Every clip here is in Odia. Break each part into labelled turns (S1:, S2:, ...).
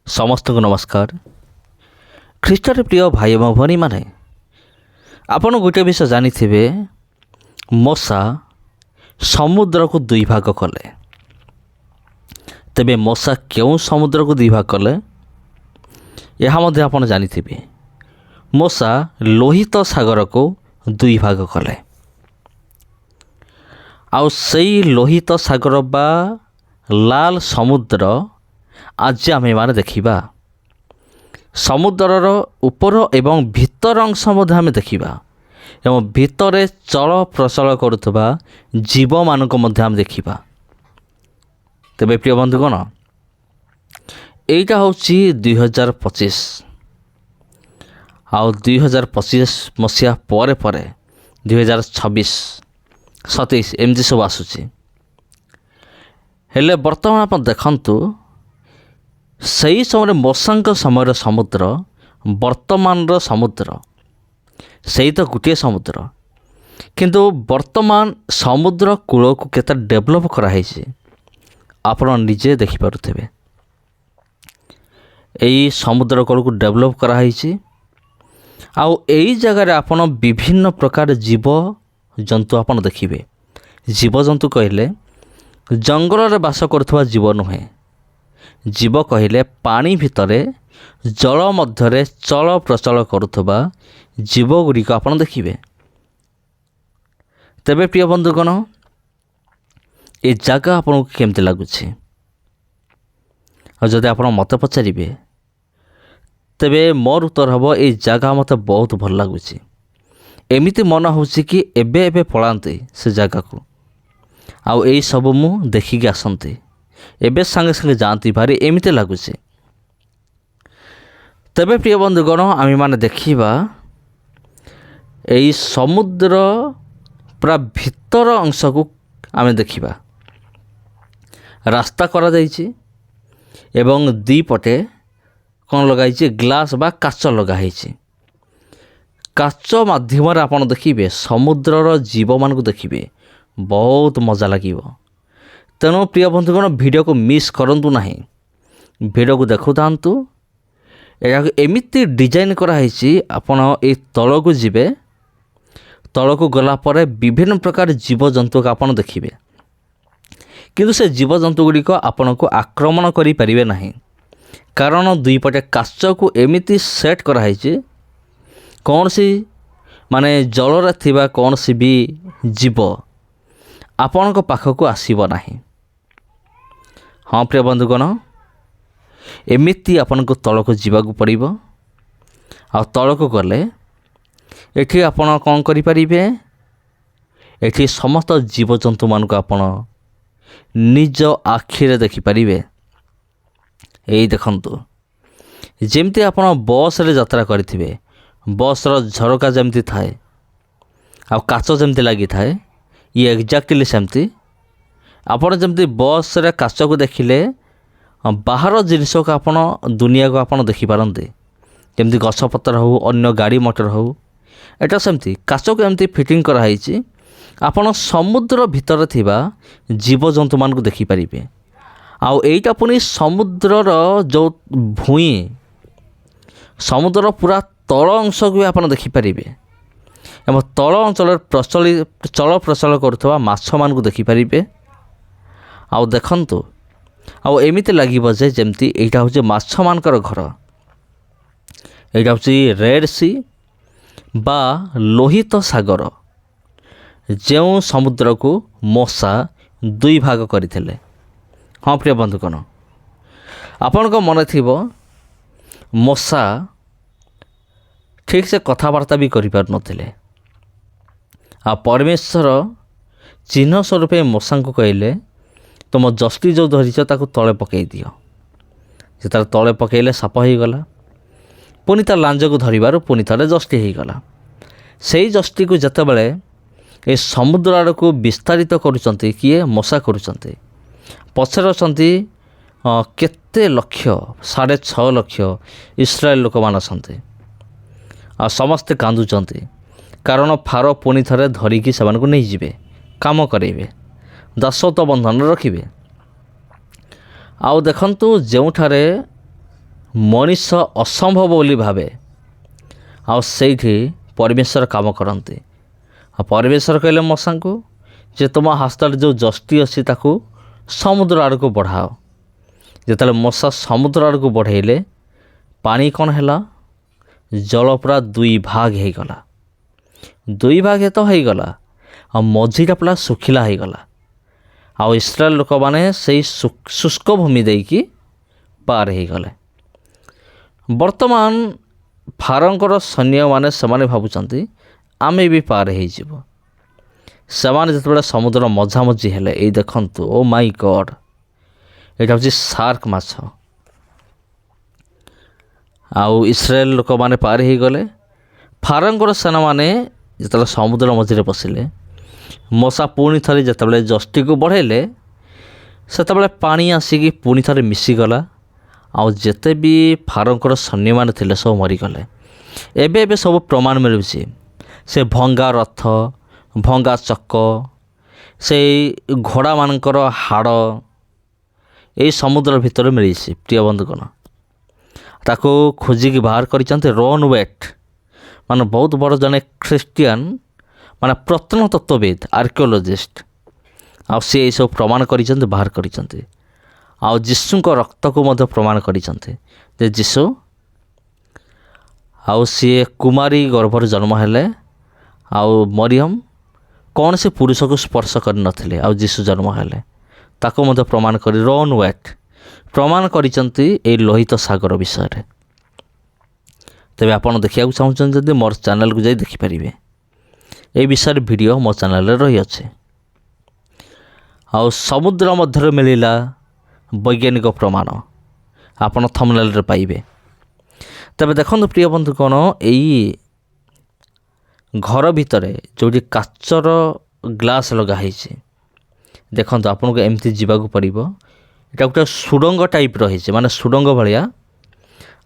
S1: समस्त को नमस्कार। ख्रीष्टर प्रिय भाई एवं भनी माने आपण गोटे विषय जानी थे मशा समुद्र को दुई भाग कले। तेबे मशा क्यों समुद्र को दुई भाग कले यह मध्य आपण जानी थे। मशा लोहित सागर को दुई भाग कले। आउ सही लोहित सागर बा लाल समुद्र आज आम मैंने देखा समुद्रर उपर एवं भितर अंश आम देखा एवं भितर चल प्रचल करुवा जीव मानक आम देखा। तेबे प्रिय बंधुगण यहीटा हूँ 2025 आउ 2025 मसीहा पर 2026 27 एमती सब आसूची। हेले बर्तमान आप देखंतु सही समय मशांक समय समुद्र वर्तमान समुद्र सही तो गोटे समुद्र किंतु वर्तमान समुद्र कूल को केते डेभलप कराई आपण निजे देखिपे। यही समुद्र कूल को डेभलप कराई आउ यही जगार आपण विभिन्न प्रकार जीव जंतु आपण देखिबे। जीव जंतु कहले जंगल रे बास करथवा जीव नुहे। जीव कहले पानी भितरे जल मध्यरे चल प्रचल करुवा जीव गुड़िक आप देखिए। तेबे प्रिय बंधुगण ये जगह आपको केमती लगुच जदि आप मत पचारे तेबे मोर उत्तर हम ये जगह मत बहुत भल लगुच। एमती मन हो कि एबे एबे पलांती से जगह को आउ यही सब मु देखिकी आसती एबे संगे संगे जाती भारी एमती लगुच। तेबे प्रिय बंधुगण आम मैंने देखा यही समुद्र पूरा भितर अंश को आम देखा रास्ता करा जाइछि एवं दी पटे कौन लगाई ग्लास बा काच लगाई। काच माध्यम आपन देखिए समुद्रर जीव मान को देखिए बहुत मजा लगे। तेणु प्रिय बंधुगण वीडियो को मिस करंतु नहीं, वीडियो को देखु थांतु। एमिति डिजाइन कराई आपण ए तल को जीवे तल को गला पर विभिन्न प्रकार जीव जंतु को आपण देखिए किंतु से जीव जंतु गुड़िक आपण को आक्रमण करि परिबे नहीं कारण दुई पटे काच को एमिति सेट कराई कौन सी माने जल थिबा कौन सी भी जीव आपण को पाख को आसीब नहीं। हाँ प्रिय बंधुगण एमिति आपण को तल को जीवाक पड़िबो आ तल को गले एठी आपण कौन करि परिबे एठी समस्त जीवजंतु मान को आपण निज आखिरे देखि परिबे। एई देखंतु जेमती आपण बस रे यात्रा करिथिबे बस रो झरका जेमती थाए आ काच जेमती लागि थाए ये एक्जाक्टली सेमती आपण जमती बस रे काच को देखिले बाहर जिनिस को आपण दुनिया को आपण देखि पारंते केमती गछपत्र हो अन्य गाड़ी मोटर हो एटा सेमती काच को एमती फिटिंग कराई आपण समुद्र भितर थिबा जीव जंतु मान को देखि परिबे। आउ एटा पुनी समुद्रर जो भूई समुद्र पूरा तल अंश को आपण देखि परिबे एवं तल अंचल चल प्रचल करुवा माछ मान को देखि परिबे। आउ देखंतु आउ एमिति लागिबो जे जेमती एटा होचे माछ मानकर घर एटा होचे रेड सी बा लोहित सागर जो समुद्र को मशा दुई भाग करथिले। हाँ प्रिय बंधुगण आपण को मन थिबो मशा ठीक से कथबार्ता भी करि पार नथिले आ परमेश्वर चिन्ह स्वरूप मशा को कहले तुम जस्टी जो धरिच ताकू तले पकई दियो से तार तले पकईले साप हो गला पुनि तार लांज को धरबार पुनि थे जस्टी हो गला। से जस्टी को जिते बड़े ये समुद्र आड़ को विस्तारित करुचंती किए मशा करुचंती पछरे अछंती केते लक्ष 6.5 लक्ष इस्राएल लोक मान आसंती आ समस्ते कांदुचंती कारण फारो पुनि थे धरिकी से नहीं जीवे काम करेंगे दासत्व बंधन रखिए। आउ देखंतु जोठारे ମଣିଷ ଅସମ୍ଭବ ବୋଲି ଭାବେ, ଆଉ ସେଇଠି ପରମେଶ୍ୱର କାମ କରନ୍ତି। ଆଉ ପରମେଶ୍ୱର କହିଲେ ମଶାଙ୍କୁ ଯେ ତୁମ ହସ୍ତରେ ଯେଉଁ ଜଷ୍ଟି ଅଛି ତାକୁ ସମୁଦ୍ର ଆଡ଼କୁ ବଢ଼ାଅ। ଯେତେବେଳେ ମଶା ସମୁଦ୍ର ଆଡ଼କୁ ବଢ଼େଇଲେ ପାଣି କ'ଣ ହେଲା? ଜଳ ପୁରା 2 ଭାଗ ହେଇଗଲା। 2 ଭାଗ ତ ହେଇଗଲା, ଆଉ ମଝିଟା ପୁରା ଶୁଖିଲା ହେଇଗଲା। ଆଉ ଇସ୍ରାଏଲ ଲୋକମାନେ ସେଇ ଶୁଷ୍କ ଭୂମି ଦେଇକି ପାର ହେଇଗଲେ। ବର୍ତ୍ତମାନ ଫାରୋଙ୍କର ସୈନ୍ୟମାନେ ସେମାନେ ଭାବୁଛନ୍ତି ଆମେ ବି ପାର ହେଇଯିବୁ। ସେମାନେ ଯେତେବେଳେ ସମୁଦ୍ର ମଝାମଝି ହେଲେ, ଏଇ ଦେଖନ୍ତୁ, ଓ ମାଇ ଗଡ଼୍, ଏଇଟା ହେଉଛି ସାର୍କ ମାଛ। ଆଉ ଇସ୍ରାଏଲ ଲୋକମାନେ ପାର ହେଇଗଲେ। ଫାରୋଙ୍କର ସେନାମାନେ ଯେତେବେଳେ ସମୁଦ୍ର ମଝିରେ ପଶିଲେ, ମଶା ପୁଣି ଥରେ ଯେତେବେଳେ ଜଷ୍ଟିକୁ ବଢ଼େଇଲେ, ସେତେବେଳେ ପାଣି ଆସିକି ପୁଣି ଥରେ ମିଶିଗଲା। ଆଉ ଯେତେ ବି ଫାରୋଙ୍କର ସୈନ୍ୟମାନେ ଥିଲେ ସବୁ ମରିଗଲେ। ଏବେ ସବୁ ପ୍ରମାଣ ମିଳୁଛି। ସେ ଭଙ୍ଗା ରଥ, ଭଙ୍ଗା ଚକ, ସେଇ ଘୋଡ଼ାମାନଙ୍କର ହାଡ଼ ଏଇ ସମୁଦ୍ର ଭିତରେ ମିଳିଛି। ପ୍ରିୟ ବନ୍ଧୁଗଣ, ତାକୁ ଖୋଜିକି ବାହାର କରିଛନ୍ତି ରନ୍ ୱେଟ୍, ମାନେ ବହୁତ ବଡ଼ ଜଣେ ଖ୍ରୀଷ୍ଟିଆନ, ମାନେ ପ୍ରତ୍ନତତ୍ତ୍ୱବିଦ, ଆର୍କିଓଲୋଜିଷ୍ଟ। ଆଉ ସିଏ ଏଇସବୁ ପ୍ରମାଣ କରିଛନ୍ତି, ବାହାର କରିଛନ୍ତି। ଆଉ ଯୀଶୁଙ୍କ ରକ୍ତକୁ ମଧ୍ୟ ପ୍ରମାଣ କରିଛନ୍ତି ଯେ ଯୀଶୁ, ଆଉ ସିଏ କୁମାରୀ ଗର୍ଭରେ ଜନ୍ମ ହେଲେ, ଆଉ ମରିୟମ କୌଣସି ପୁରୁଷକୁ ସ୍ପର୍ଶ କରିନଥିଲେ, ଆଉ ଯୀଶୁ ଜନ୍ମ ହେଲେ। ତାକୁ ମଧ୍ୟ ପ୍ରମାଣ କରି ରନ୍ ୱେଟ୍ ପ୍ରମାଣ କରିଛନ୍ତି ଏଇ ଲୋହିତ ସାଗର ବିଷୟରେ। ତେବେ ଆପଣ ଦେଖିବାକୁ ଚାହୁଁଛନ୍ତି ଯଦି ମୋର ଚ୍ୟାନେଲକୁ ଯାଇ ଦେଖିପାରିବେ। এই ବିଷୟରେ ଭିଡ଼ିଓ ମୋ ଚ୍ୟାନେଲରେ ରହିଅଛି। ଆଉ ସମୁଦ୍ର ମଧ୍ୟରେ ମିଳିଲା ବୈଜ୍ଞାନିକ ପ୍ରମାଣ, ଆପଣ ଥମ୍ବନେଲରେ ପାଇବେ। ତେବେ ଦେଖନ୍ତୁ ପ୍ରିୟ ବନ୍ଧୁ, କ'ଣ ଏଇ ଘର ଭିତରେ ଯେଉଁଠି କାଚର ଗ୍ଲାସ୍ ଲଗା ହେଇଛି, ଦେଖନ୍ତୁ ଆପଣଙ୍କୁ ଏମିତି ଯିବାକୁ ପଡ଼ିବ। ଏଇଟା ଗୋଟେ ସୁଡ଼ଙ୍ଗ ଟାଇପ୍ର ହେଇଛି, ମାନେ ସୁଡ଼ଙ୍ଗ ଭଳିଆ।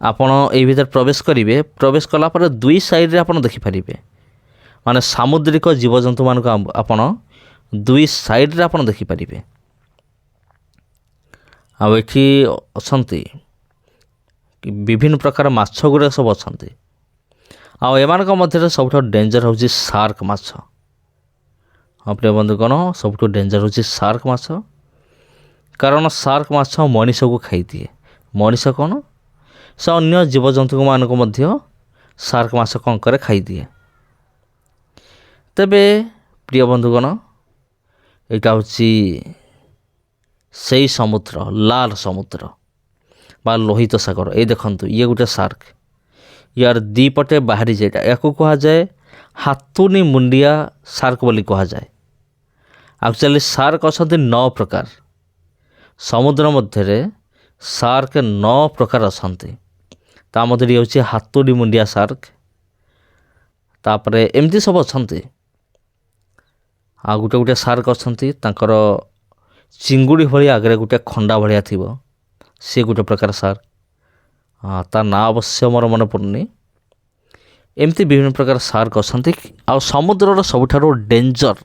S1: ଆପଣ ଏଇ ଭିତରେ ପ୍ରବେଶ କରିବେ। ପ୍ରବେଶ କଲା ପରେ 2 ସାଇଡ଼୍ରେ ଆପଣ ଦେଖିପାରିବେ, ମାନେ ସାମୁଦ୍ରିକ ଜୀବଜନ୍ତୁମାନଙ୍କୁ ଆପଣ 2 ସାଇଡ଼୍ରେ ଆପଣ ଦେଖିପାରିବେ। ଆଉ ଏଠି ଅଛନ୍ତି ବିଭିନ୍ନ ପ୍ରକାର ମାଛ ଗୁଡ଼ିକ ସବୁ ଅଛନ୍ତି। ଆଉ ଏମାନଙ୍କ ମଧ୍ୟରେ ସବୁଠାରୁ ଡେଞ୍ଜର ହେଉଛି ସାର୍କ ମାଛ। ହଁ ପ୍ରିୟ ବନ୍ଧୁଗଣ, ସବୁଠୁ ଡେଞ୍ଜର ହେଉଛି ସାର୍କ ମାଛ। କାରଣ ସାର୍କ ମାଛ ମଣିଷକୁ ଖାଇଦିଏ। ମଣିଷ କ'ଣ, ସେ ଅନ୍ୟ ଜୀବଜନ୍ତୁମାନଙ୍କୁ ମଧ୍ୟ ସାର୍କ ମାଛ କଙ୍କରେ ଖାଇଦିଏ। ତେବେ ପ୍ରିୟ ବନ୍ଧୁଗଣ, ଏଇଟା ହେଉଛି ସେଇ ସମୁଦ୍ର, ଲାଲ ସମୁଦ୍ର ବା ଲୋହିତ ସାଗର। ଏଇ ଦେଖନ୍ତୁ, ଇଏ ଗୋଟେ ସାର୍କ, ୟାର 2 ପଟେ ବାହାରିଛି। ଏହାକୁ କୁହାଯାଏ ହାତୁନି ମୁଣ୍ଡିଆ ସାର୍କ ବୋଲି କୁହାଯାଏ। ଆକ୍ଚୁଆଲି ସାର୍କ ଅଛନ୍ତି 9 ପ୍ରକାର। ସମୁଦ୍ର ମଧ୍ୟରେ ସାର୍କ 9 ପ୍ରକାର ଅଛନ୍ତି। ତା ମଧ୍ୟରେ ହେଉଛି ହାତୁନି ମୁଣ୍ଡିଆ ସାର୍କ, ତାପରେ ଏମିତି ସବୁ ଅଛନ୍ତି। ଆଉ ଗୋଟେ ସାର୍କ ଅଛନ୍ତି, ତାଙ୍କର ଚିଙ୍ଗୁଡ଼ି ଭଳିଆ ଆଗରେ ଗୋଟେ ଖଣ୍ଡା ଭଳିଆ ଥିବ, ସେ ଗୋଟେ ପ୍ରକାର ସାର୍କ। ତା ନାଁ ଅବଶ୍ୟ ମୋର ମନେ ପଡ଼ୁନି। ଏମିତି ବିଭିନ୍ନ ପ୍ରକାର ସାର୍କ ଅଛନ୍ତି। ଆଉ ସମୁଦ୍ରର ସବୁଠାରୁ ଡେଞ୍ଜର,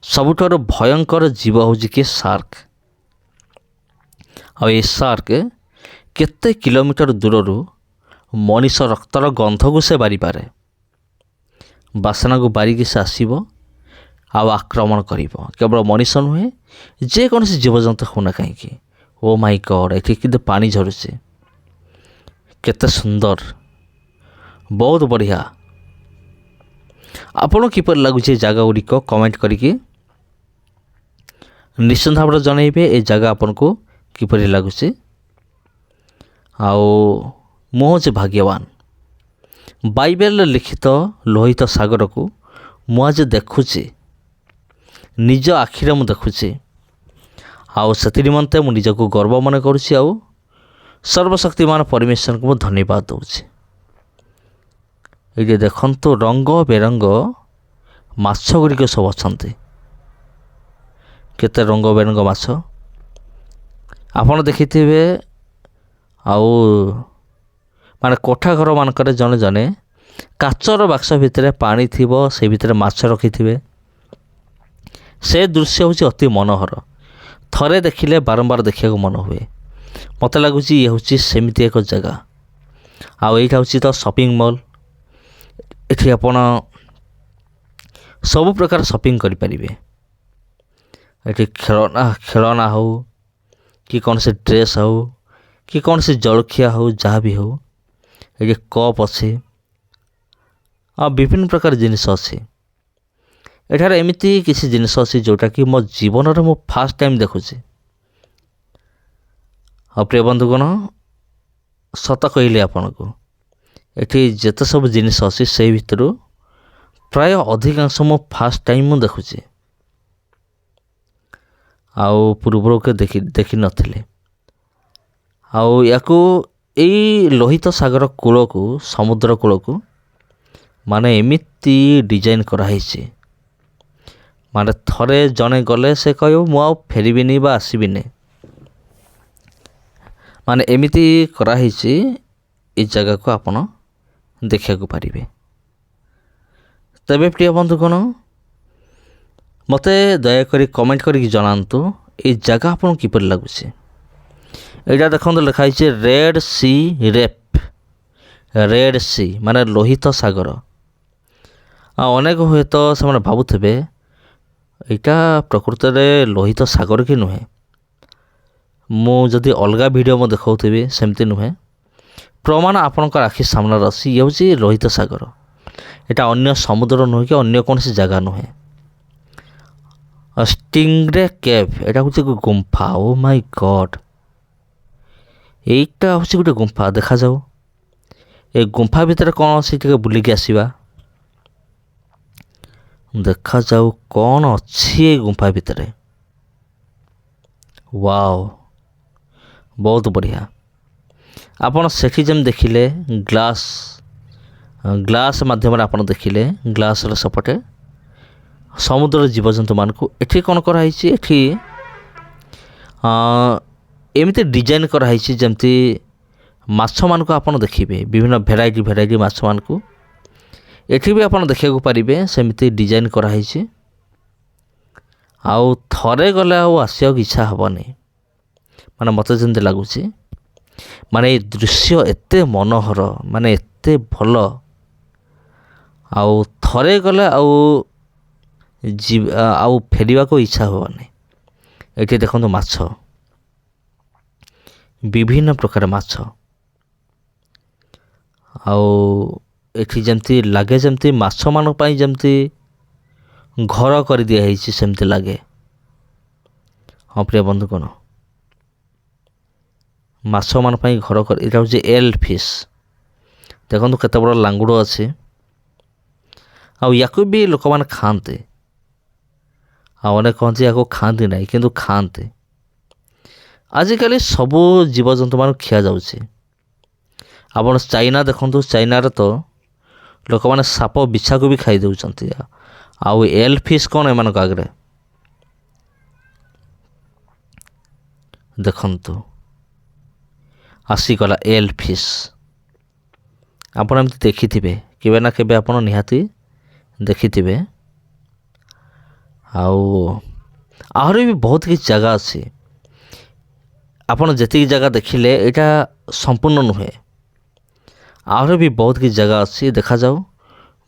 S1: ସବୁଠାରୁ ଭୟଙ୍କର ଜୀବ ହେଉଛି କି ସାର୍କ। ଆଉ ଏ ସାର୍କ କେତେ କିଲୋମିଟର ଦୂରରୁ ମଣିଷ ରକ୍ତର ଗନ୍ଧକୁ ସେ ବାରିପାରେ। ବାସନାକୁ ବାରିକି ସେ ଆସିବ ଆଉ ଆକ୍ରମଣ କରିବ। କେବଳ ମଣିଷ ନୁହେଁ, ଯେକୌଣସି ଜୀବଜନ୍ତୁ ହେଉନା କାହିଁକି। ଓ ମାଇ ଗଡ଼୍, ଏଠି କିନ୍ତୁ ପାଣି ଝରୁଛି, କେତେ ସୁନ୍ଦର, ବହୁତ ବଢ଼ିଆ। ଆପଣଙ୍କୁ କିପରି ଲାଗୁଛି ଏ ଜାଗା ଗୁଡ଼ିକ କମେଣ୍ଟ କରିକି ନିଶ୍ଚିନ୍ତ ଭାବରେ ଜଣାଇବେ। ଏ ଜାଗା ଆପଣଙ୍କୁ କିପରି ଲାଗୁଛି। ଆଉ ମୁଁ ହେଉଛି ଭାଗ୍ୟବାନ, ବାଇବେଲରେ ଲିଖିତ ଲୋହିତ ସାଗରକୁ ମୁଁ ଆଜି ଦେଖୁଛି, ନିଜ ଆଖିରେ ମୁଁ ଦେଖୁଛି। ଆଉ ସେଥି ନିମନ୍ତେ ମୁଁ ନିଜକୁ ଗର୍ବ ମନେ କରୁଛି। ଆଉ ସର୍ବଶକ୍ତିମାନ ପରମେଶ୍ୱରଙ୍କୁ ମୁଁ ଧନ୍ୟବାଦ ଦେଉଛି। ଏଇଠି ଦେଖନ୍ତୁ ରଙ୍ଗ ବେରଙ୍ଗ ମାଛ ଗୁଡ଼ିକ ସବୁ ଅଛନ୍ତି। କେତେ ରଙ୍ଗ ବେରଙ୍ଗ ମାଛ ଆପଣ ଦେଖିଥିବେ। ଆଉ ମାନେ କୋଠା ଘରମାନଙ୍କରେ ଜଣେ ଜଣେ କାଚର ବାକ୍ସ ଭିତରେ ପାଣି ଥିବ, ସେ ଭିତରେ ମାଛ ରଖିଥିବେ। ସେ ଦୃଶ୍ୟ ହେଉଛି ଅତି ମନୋହର। ଥରେ ଦେଖିଲେ ବାରମ୍ବାର ଦେଖିବାକୁ ମନ ହୁଏ। ମୋତେ ଲାଗୁଛି ଇଏ ହେଉଛି ସେମିତି ଏକ ଜାଗା। ଆଉ ଏଇଟା ହେଉଛି ତ ସପିଂ ମଲ୍। ଏଠି ଆପଣ ସବୁ ପ୍ରକାର ସପିଂ କରିପାରିବେ। ଏଠି ଖେଳନା ହେଉ କି କୌଣସି ଡ୍ରେସ୍ ହେଉ କି କୌଣସି ଜଳଖିଆ ହେଉ, ଯାହା ବି ହେଉ, ଏଠି କପ୍ ଅଛି ଆଉ ବିଭିନ୍ନ ପ୍ରକାର ଜିନିଷ ଅଛି। ଏଠାରେ ଏମିତି କିଛି ଜିନିଷ ଅଛି ଯେଉଁଟାକି ମୋ ଜୀବନରେ ମୁଁ ଫାର୍ଷ୍ଟ ଟାଇମ୍ ଦେଖୁଛି। ଆଉ ପ୍ରିୟ ବନ୍ଧୁଗଣ, ସତ କହିଲି ଆପଣଙ୍କୁ, ଏଠି ଯେତେ ସବୁ ଜିନିଷ ଅଛି ସେଇ ଭିତରୁ ପ୍ରାୟ ଅଧିକାଂଶ ମୁଁ ଫାର୍ଷ୍ଟ ଟାଇମ୍ ମୁଁ ଦେଖୁଛି। ଆଉ ପୂର୍ବରୁ ଦେଖିନଥିଲି। ଆଉ ୟାକୁ ଏଇ ଲୋହିତ ସାଗର କୂଳକୁ, ସମୁଦ୍ର କୂଳକୁ ମାନେ ଏମିତି ଡିଜାଇନ୍ କରାହେଇଛି, ମାନେ ଥରେ ଜଣେ ଗଲେ ସେ କହିବ ମୁଁ ଆଉ ଫେରିବିନି ବା ଆସିବିନି। ମାନେ ଏମିତି କରାହେଇଛି, ଏ ଜାଗାକୁ ଆପଣ ଦେଖିବାକୁ ପାରିବେ। ତେବେ ପ୍ରିୟ ବନ୍ଧୁଗଣ, ମୋତେ ଦୟାକରି କମେଣ୍ଟ କରିକି ଜଣାନ୍ତୁ ଏଇ ଜାଗା ଆପଣଙ୍କୁ କିପରି ଲାଗୁଛି। ଏଇଟା ଦେଖନ୍ତୁ ଲେଖା ହେଇଛି ରେଡ୍ ସି ରେପ୍। ରେଡ୍ ସି ମାନେ ଲୋହିତ ସାଗର। ଆଉ ଅନେକ ହୁଏତ ସେମାନେ ଭାବୁଥିବେ ଏଇଟା ପ୍ରକୃତରେ ଲୋହିତ ସାଗର କି ନୁହେଁ। ମୁଁ ଯଦି ଅଲଗା ଭିଡ଼ିଓ ମୁଁ ଦେଖାଉଥିବି, ସେମିତି ନୁହେଁ। ପ୍ରମାଣ ଆପଣଙ୍କ ଆଖି ସାମ୍ନାରେ ଅଛି। ଇଏ ହେଉଛି ଲୋହିତ ସାଗର। ଏଇଟା ଅନ୍ୟ ସମୁଦ୍ର ନୁହେଁ କି ଅନ୍ୟ କୌଣସି ଜାଗା ନୁହେଁ। ଷ୍ଟିଂରେ କେଭ୍, ଏଇଟା ହେଉଛି ଏକ ଗୁମ୍ଫା। ଓ ମାଇ ଗଡ୍, ଏଇଟା ହେଉଛି ଗୋଟେ ଗୁମ୍ଫା। ଦେଖାଯାଉ ଏ ଗୁମ୍ଫା ଭିତରେ କ'ଣ ଅଛି, ଟିକେ ବୁଲିକି ଆସିବା। ଦେଖାଯାଉ କ'ଣ ଅଛି ଏ ଗୁମ୍ଫା ଭିତରେ। ୱାଓ, ବହୁତ ବଢ଼ିଆ। ଆପଣ ସେଠି ଯେମିତି ଦେଖିଲେ ଗ୍ଲାସ୍ ମାଧ୍ୟମରେ ଆପଣ ଦେଖିଲେ, ଗ୍ଲାସ୍ର ସେପଟେ ସମୁଦ୍ରର ଜୀବଜନ୍ତୁମାନଙ୍କୁ। ଏଠି କ'ଣ କରାହେଇଛି, ଏଠି ଏମିତି ଡିଜାଇନ୍ କରାହେଇଛି ଯେମିତି ମାଛମାନଙ୍କୁ ଆପଣ ଦେଖିବେ, ବିଭିନ୍ନ ଭେରାଇଟି ମାଛମାନଙ୍କୁ ଏଠି ବି ଆପଣ ଦେଖିବାକୁ ପାରିବେ। ସେମିତି ଡିଜାଇନ୍ କରାହେଇଛି। ଆଉ ଥରେ ଗଲେ ଆଉ ଆସିବାକୁ ଇଚ୍ଛା ହେବନି, ମାନେ ମୋତେ ଯେମିତି ଲାଗୁଛି। ମାନେ ଏ ଦୃଶ୍ୟ ଏତେ ମନୋହର, ମାନେ ଏତେ ଭଲ, ଆଉ ଥରେ ଗଲେ ଆଉ ଫେରିବାକୁ ଇଚ୍ଛା ହେବନି। ଏଠି ଦେଖନ୍ତୁ ମାଛ, ବିଭିନ୍ନ ପ୍ରକାର ମାଛ। ଆଉ ଏଠି ଯେମିତି ଲାଗେ ଯେମିତି ମାଛମାନଙ୍କ ପାଇଁ ଯେମିତି ଘର କରିଦିଆହେଇଛି, ସେମିତି ଲାଗେ। ହଁ ପ୍ରିୟ ବନ୍ଧୁଗଣ, ମାଛମାନଙ୍କ ପାଇଁ ଘର କରି, ଏଇଟା ହେଉଛି ଏଲ୍ ଫିସ୍। ଦେଖନ୍ତୁ କେତେ ବଡ଼ ଲାଙ୍ଗୁଡ଼ ଅଛି। ଆଉ ୟାକୁ ବି ଲୋକମାନେ ଖାଆନ୍ତି। ଆଉ ଅନେକ କହନ୍ତି ୟାକୁ ଖାଆନ୍ତି ନାହିଁ, କିନ୍ତୁ ଖାଆନ୍ତି। ଆଜିକାଲି ସବୁ ଜୀବଜନ୍ତୁମାନଙ୍କୁ ଖିଆଯାଉଛି। ଆପଣ ଚାଇନା ଦେଖନ୍ତୁ, ଚାଇନାରେ ତ ଲୋକମାନେ ସାପ ବିଛାକୁ ବି ଖାଇ ଦେଉଛନ୍ତି। ଆଉ ଏଲ୍ ଫିସ୍ କ'ଣ ଏମାନଙ୍କ ଆଗରେ। ଦେଖନ୍ତୁ ଆସିଗଲା ଏଲ୍ ଫିସ୍। ଆପଣ ଏମିତି ଦେଖିଥିବେ, କେବେ ନା କେବେ ଆପଣ ନିହାତି ଦେଖିଥିବେ। ଆଉ ଆହୁରି ବି ବହୁତ କିଛି ଜାଗା ଅଛି। ଆପଣ ଯେତିକି ଜାଗା ଦେଖିଲେ ଏଇଟା ସମ୍ପୂର୍ଣ୍ଣ ନୁହେଁ। ଆହୁରି ବି ବହୁତ କିଛି ଜାଗା ଅଛି। ଦେଖାଯାଉ,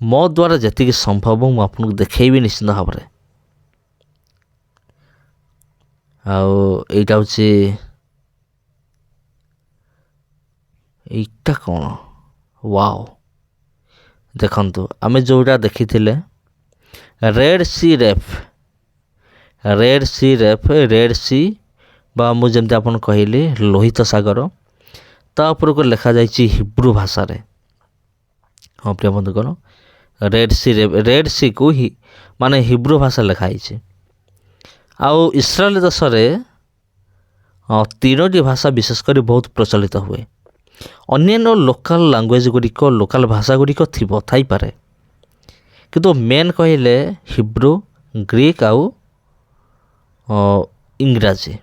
S1: ମୋ ଦ୍ୱାରା ଯେତିକି ସମ୍ଭବ ମୁଁ ଆପଣଙ୍କୁ ଦେଖେଇବି ନିଶ୍ଚିନ୍ତ ଭାବରେ। ଆଉ ଏଇଟା ହେଉଛି, ଏଇଟା କ'ଣ, ୱାଓ। ଦେଖନ୍ତୁ ଆମେ ଯେଉଁଟା ଦେଖିଥିଲେ ରେଡ୍ ସି ରେପ୍, ରେଡ୍ ସି ବା ମୁଁ ଯେମିତି ଆପଣଙ୍କୁ କହିଲି ଲୋହିତ ସାଗର। ତା ଉପରକୁ ଲେଖାଯାଇଛି ହିବ୍ରୁ ଭାଷାରେ। ହଁ ପ୍ରିୟ ବନ୍ଧୁଗଣ, ରେଡ୍ ସିକୁ ମାନେ ହିବ୍ରୁ ଭାଷା ଲେଖା ହେଇଛି। ଆଉ ଇସ୍ରାଏଲ ଦେଶରେ 3ଟି ଭାଷା ବିଶେଷ କରି ବହୁତ ପ୍ରଚଳିତ ହୁଏ। ଅନ୍ୟାନ୍ୟ ଲୋକାଲ୍ ଲାଙ୍ଗୁଏଜ୍ ଗୁଡ଼ିକ, ଲୋକାଲ୍ ଭାଷା ଗୁଡ଼ିକ ଥାଇପାରେ, କିନ୍ତୁ ମେନ୍ କହିଲେ ହିବ୍ରୁ, ଗ୍ରୀକ୍ ଆଉ ଇଂରାଜୀ।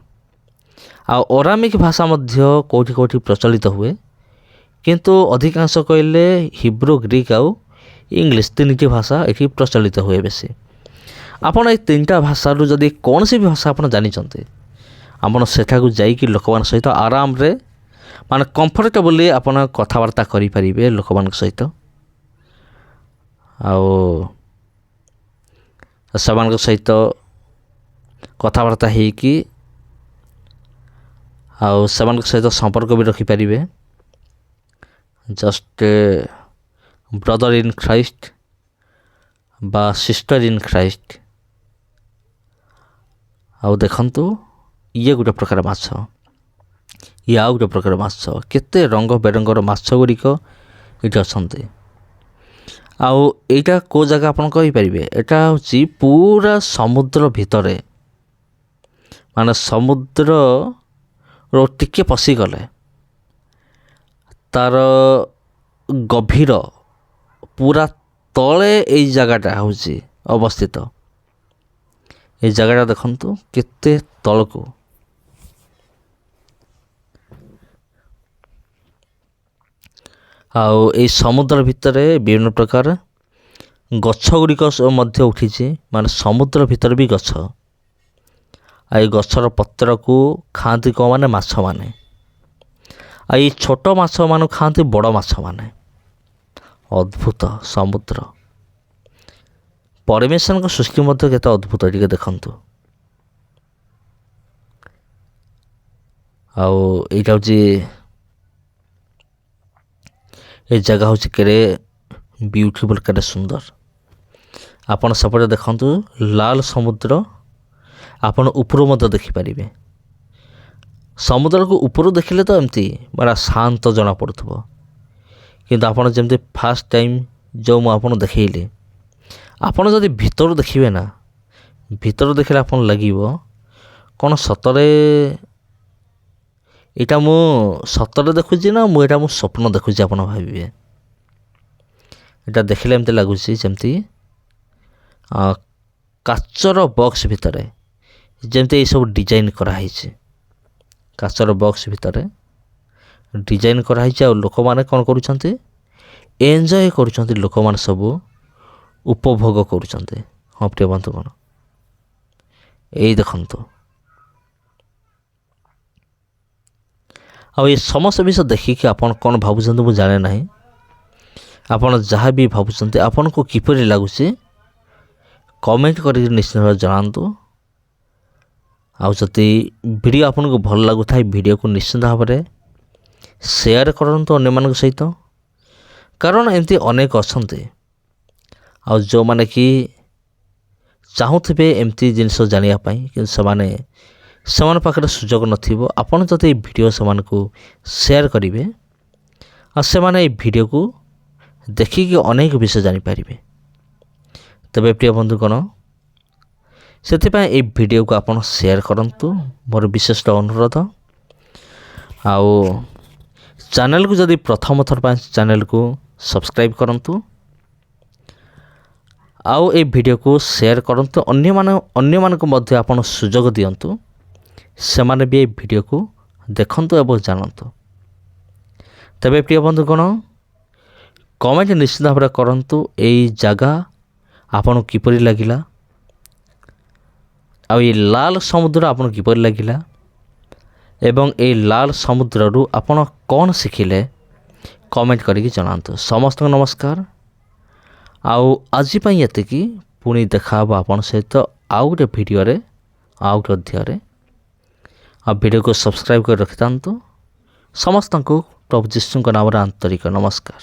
S1: ଆଉ ଅରାମିକ୍ ଭାଷା ମଧ୍ୟ କେଉଁଠି କେଉଁଠି ପ୍ରଚଳିତ ହୁଏ, କିନ୍ତୁ ଅଧିକାଂଶ କହିଲେ ହିବ୍ରୁ, ଗ୍ରୀକ୍ ଆଉ ଇଂଲିଶ 3ଟି ଭାଷା ଏଠି ପ୍ରଚଳିତ ହୁଏ ବେଶୀ। ଆପଣ ଏଇ 3ଟା ଭାଷାରୁ ଯଦି କୌଣସି ବି ଭାଷା ଆପଣ ଜାଣିଛନ୍ତି, ଆପଣ ସେଠାକୁ ଯାଇକି ଲୋକମାନଙ୍କ ସହିତ ଆରାମରେ ମାନେ କମ୍ଫର୍ଟେବଲି ଆପଣ କଥାବାର୍ତ୍ତା କରିପାରିବେ ଲୋକମାନଙ୍କ ସହିତ। ଆଉ ସେମାନଙ୍କ ସହିତ କଥାବାର୍ତ୍ତା ହେଇକି ଆଉ ସେମାନଙ୍କ ସହିତ ସମ୍ପର୍କ ବି ରଖିପାରିବେ। ଜଷ୍ଟ ବ୍ରଦର ଇନ୍ ଖ୍ରାଇଷ୍ଟ ବା ସିଷ୍ଟର ଇନ୍ ଖ୍ରାଇଷ୍ଟ। ଆଉ ଦେଖନ୍ତୁ ଇଏ ଗୋଟେ ପ୍ରକାର ମାଛ, ଇଏ ଆଉ ଗୋଟେ ପ୍ରକାର ମାଛ। କେତେ ରଙ୍ଗ ବେରଙ୍ଗର ମାଛ ଗୁଡ଼ିକ ଏଠି ଅଛନ୍ତି। ଆଉ ଏଇଟା କେଉଁ ଜାଗା ଆପଣ କହିପାରିବେ? ଏଇଟା ହେଉଛି ପୁରା ସମୁଦ୍ର ଭିତରେ, ମାନେ ସମୁଦ୍ରର ଟିକେ ପଶିଗଲେ ତାର ଗଭୀର ପୁରା ତଳେ ଏଇ ଜାଗାଟା ହେଉଛି ଅବସ୍ଥିତ। এই ଜାଗାଟା ଦେଖନ୍ତୁ କେତେ ତଳକୁ। ଆଉ ଏଇ ସମୁଦ୍ର ଭିତରେ ବିଭିନ୍ନ ପ୍ରକାର ଗଛ ଗୁଡ଼ିକ ମଧ୍ୟ ଉଠିଛି, ମାନେ ସମୁଦ୍ର ଭିତରେ ବି ଗଛ। ଆଉ ଏଇ ଗଛର ପତ୍ରକୁ ଖାଆନ୍ତି କେଉଁମାନେ? ମାଛମାନେ। ଆଉ ଏଇ ଛୋଟ ମାଛମାନଙ୍କୁ ଖାଆନ୍ତି ବଡ଼ ମାଛମାନେ। ଅଦ୍ଭୁତ ସମୁଦ୍ର, ପରମେଶ୍ୱରଙ୍କ ସୃଷ୍ଟି ମଧ୍ୟ କେତେ ଅଦ୍ଭୁତ ଟିକେ ଦେଖନ୍ତୁ। ଆଉ ଏଇଟା ହେଉଛି ଏ ଜାଗା ହେଉଛି କେଡ଼େ ବିୟୁଟିଫୁଲ୍, କେଡ଼େ ସୁନ୍ଦର। ଆପଣ ସେପଟେ ଦେଖନ୍ତୁ ଲାଲ ସମୁଦ୍ର, ଆପଣ ଉପରୁ ମଧ୍ୟ ଦେଖିପାରିବେ। ସମୁଦ୍ରକୁ ଉପରୁ ଦେଖିଲେ ତ ଏମିତି ବड़ा ଶାନ୍ତ ଜଣାପଡ଼ୁଥିବ, କିନ୍ତୁ ଆପଣ ଯେମିତି ଫାର୍ଷ୍ଟ ଟାଇମ୍ ଯେଉଁ ମୁଁ ଆପଣଙ୍କୁ ଦେଖେଇଲି, ଆପଣ ଯଦି ଭିତରୁ ଦେଖିବେ ନା, ଭିତରୁ ଦେଖିଲେ ଆପଣ ଲାଗିବ କ'ଣ ସତରେ ଏଇଟା ମୁଁ ସତରେ ଦେଖୁଛି ନା ମୁଁ ସ୍ୱପ୍ନ ଦେଖୁଛି। ଆପଣ ଭାବିବେ ଏଇଟା ଦେଖିଲେ ଏମିତି ଲାଗୁଛି ଯେମିତି କାଚର ବକ୍ସ ଭିତରେ ଯେମିତି ଏଇସବୁ ଡିଜାଇନ୍ କରାହେଇଛି। କାଚର ବକ୍ସ ଭିତରେ ଡିଜାଇନ୍ କରାହେଇଛି। ଆଉ ଲୋକମାନେ କ'ଣ କରୁଛନ୍ତି? ଏନ୍ଜୟ କରୁଛନ୍ତି, ଲୋକମାନେ ସବୁ ଉପଭୋଗ କରୁଛନ୍ତି। ହଁ ପ୍ରିୟ ବନ୍ଧୁଗଣ, ଏଇ ଦେଖନ୍ତୁ। ଆଉ ଏ ସମସ୍ତ ବିଷୟ ଦେଖିକି ଆପଣ କ'ଣ ଭାବୁଛନ୍ତି ମୁଁ ଜାଣେ ନାହିଁ। ଆପଣ ଯାହା ବି ଭାବୁଛନ୍ତି ଆପଣଙ୍କୁ କିପରି ଲାଗୁଛି କମେଣ୍ଟ କରିକି ନିଶ୍ଚିତ ଭାବରେ ଜଣାନ୍ତୁ। ଆଉ ଯଦି ଭିଡ଼ିଓ ଆପଣଙ୍କୁ ଭଲ ଲାଗୁଥାଏ ଭିଡ଼ିଓକୁ ନିଶ୍ଚିତ ଭାବରେ ସେୟାର କରନ୍ତୁ ଅନ୍ୟମାନଙ୍କ ସହିତ, କାରଣ ଏମିତି ଅନେକ ଅଛନ୍ତି ଆଉ ଯେଉଁମାନେ କି ଚାହୁଁଥିବେ ଏମିତି ଜିନିଷ ଜାଣିବା ପାଇଁ, କିନ୍ତୁ ସେମାନଙ୍କ ପାଖରେ ସୁଯୋଗ ନଥିବ। ଆପଣ ଯଦି এই ଭିଡ଼ିଓ ସେମାନଙ୍କୁ ସେୟାର କରିବେ ଆଉ ସେମାନେ এই ଭିଡ଼ିଓକୁ ଦେଖିକି ଅନେକ ବିଷୟ ଜାଣିପାରିବେ। ତେବେ ପ୍ରିୟ ବନ୍ଧୁଗଣ, ସେଥିପାଇଁ এই ଭିଡ଼ିଓକୁ ଆପଣ ସେୟାର କରନ୍ତୁ, ମୋର ବିଶେଷ ଅନୁରୋଧ। ଆଉ ଚ୍ୟାନେଲକୁ ଯଦି ପ୍ରଥମ ଥର ପାଇଁ ଚ୍ୟାନେଲକୁ ସବସ୍କ୍ରାଇବ୍ କରନ୍ତୁ। ଆଉ এই ଭିଡ଼ିଓକୁ ସେୟାର କରନ୍ତୁ, ଅନ୍ୟମାନଙ୍କୁ ମଧ୍ୟ ଆପଣ ସୁଯୋଗ ଦିଅନ୍ତୁ, ସେମାନେ ବି এই ଭିଡ଼ିଓକୁ ଦେଖନ୍ତୁ ଏବଂ ଜାଣନ୍ତୁ। ତେବେ ପ୍ରିୟ ବନ୍ଧୁଗଣ, କମେଣ୍ଟ ନିଶ୍ଚିତ ଭାବରେ କରନ୍ତୁ ଏଇ ଜାଗା ଆପଣଙ୍କୁ କିପରି ଲାଗିଲା, ଆଉ ଏଇ ଲାଲ ସମୁଦ୍ର ଆପଣଙ୍କୁ କିପରି ଲାଗିଲା, ଏବଂ ଏଇ ଲାଲ ସମୁଦ୍ରରୁ ଆପଣ କ'ଣ ଶିଖିଲେ କମେଣ୍ଟ କରିକି ଜଣାନ୍ତୁ। ସମସ୍ତଙ୍କୁ ନମସ୍କାର। ଆଉ ଆଜି ପାଇଁ ଏତିକି। ପୁଣି ଦେଖା ହେବ ଆପଣଙ୍କ ସହିତ ଆଉ ଗୋଟେ ଭିଡ଼ିଓରେ, ଆଉ ଗୋଟେ ଅଧ୍ୟାୟରେ। ଆଉ ଭିଡ଼ିଓକୁ ସବସ୍କ୍ରାଇବ୍ କରି ରଖିଥାନ୍ତୁ। ସମସ୍ତଙ୍କୁ ପ୍ରଭୁ ଯୀଶୁଙ୍କ ନାମରେ ଆନ୍ତରିକ ନମସ୍କାର।